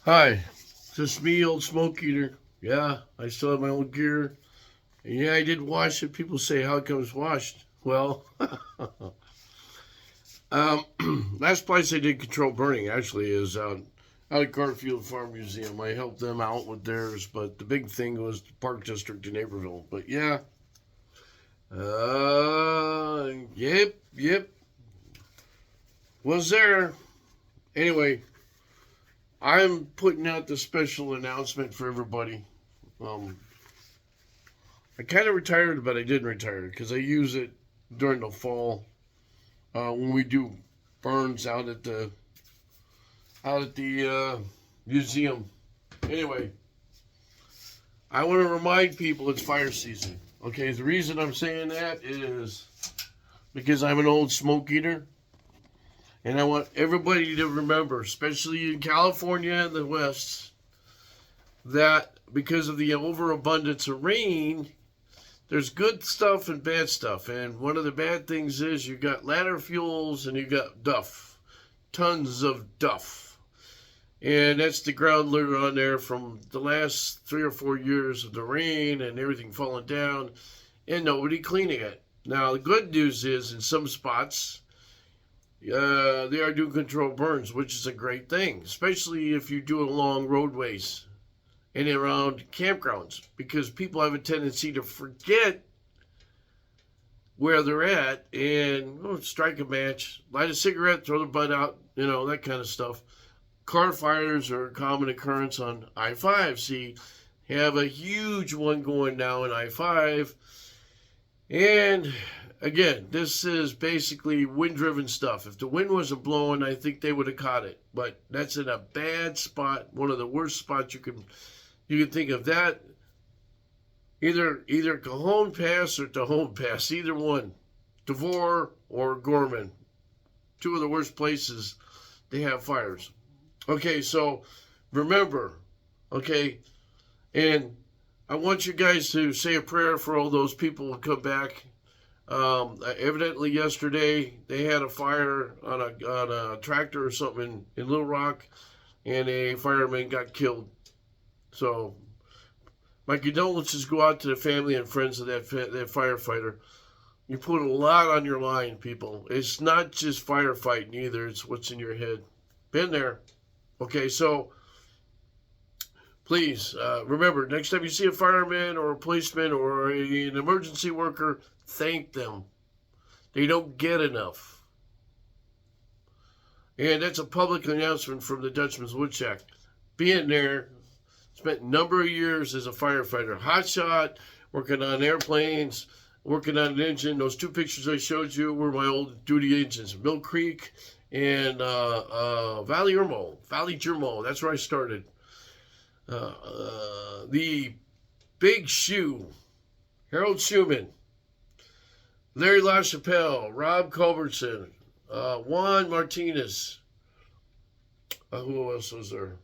Hi, just me, old smoke eater. Yeah, I still have my old gear. And yeah, I did wash it. People say, how it comes washed? Well, um, last place I did control burning actually is out at Garfield Farm Museum. I helped them out with theirs, but the big thing was the Park District in Naperville. But yeah, yep, was there. Anyway, I'm putting out the special announcement for everybody. Um, I kind of retired, but I didn't retire because I use it during the fall when we do burns out at the museum. Anyway, I want to remind people it's fire season. Okay, the reason I'm saying that is because I'm an old smoke eater, and I want everybody to remember, especially in California and the West, that because of the overabundance of rain, there's good stuff and bad stuff. And one of the bad things is you got ladder fuels and you got duff, tons of duff. And that's the ground litter on there from the last 3 or 4 years of the rain and everything falling down and nobody cleaning it. Now, the good news is in some spots, they are doing controlled burns, which is a great thing, especially if you're doing along roadways and around campgrounds, because people have a tendency to forget where they're at and strike a match, light a cigarette, throw the butt out, that kind of stuff. Car fires are a common occurrence on I-5. See, have a huge one going now in I-5. And again, this is basically wind-driven stuff. If the wind wasn't blowing, I think they would have caught it. But that's in a bad spot, one of the worst spots you can think of. That either Cajon Pass or Tejon Pass, either one, Devore or Gorman, two of the worst places they have fires. Okay, so remember, okay, and I want you guys to say a prayer for all those people who come back. Evidently yesterday they had a fire on a tractor or something in Little Rock, and a fireman got killed. So my condolences go out to the family and friends of that firefighter. You put a lot on your line, people. It's not just firefighting either. It's what's in your head. Been there. Okay, so please remember, next time you see a fireman or a policeman or an emergency worker, thank them. They don't get enough. And that's a public announcement from the Dutchman's Woodchuck. Being there, spent a number of years as a firefighter. Hotshot, working on airplanes, working on an engine. Those two pictures I showed you were my old duty engines. Mill Creek and Valley Germo. That's where I started. The Big Shoe, Harold Schumann, Larry LaChapelle, Rob Culbertson, Juan Martinez. Who else was there?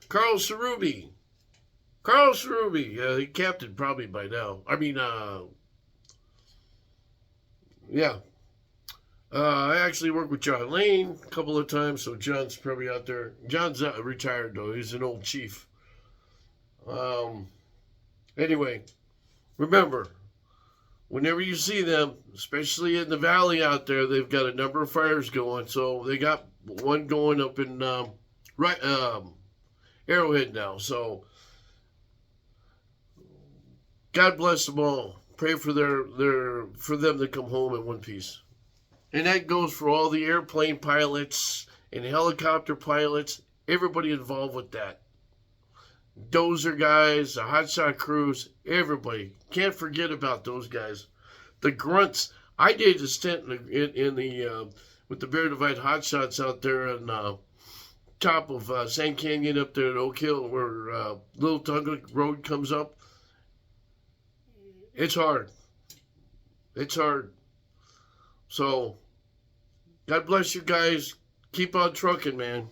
Carl Cerubi. He captain probably by now. Yeah. I actually worked with John Lane a couple of times, so John's probably out there. John's retired, though. He's an old chief. Anyway, remember, whenever you see them, especially in the valley out there, they've got a number of fires going. So they got one going up in Arrowhead now. So God bless them all. Pray for for them to come home in one piece. And that goes for all the airplane pilots and helicopter pilots, everybody involved with that. Dozer guys, the hotshot crews, everybody. Can't forget about those guys. The grunts. I did a stint in the with the Bear Divide hotshots out there on top of Sand Canyon up there at Oak Hill, where Little Tuglet Road comes up. It's hard. So, God bless you guys. Keep on trucking, man.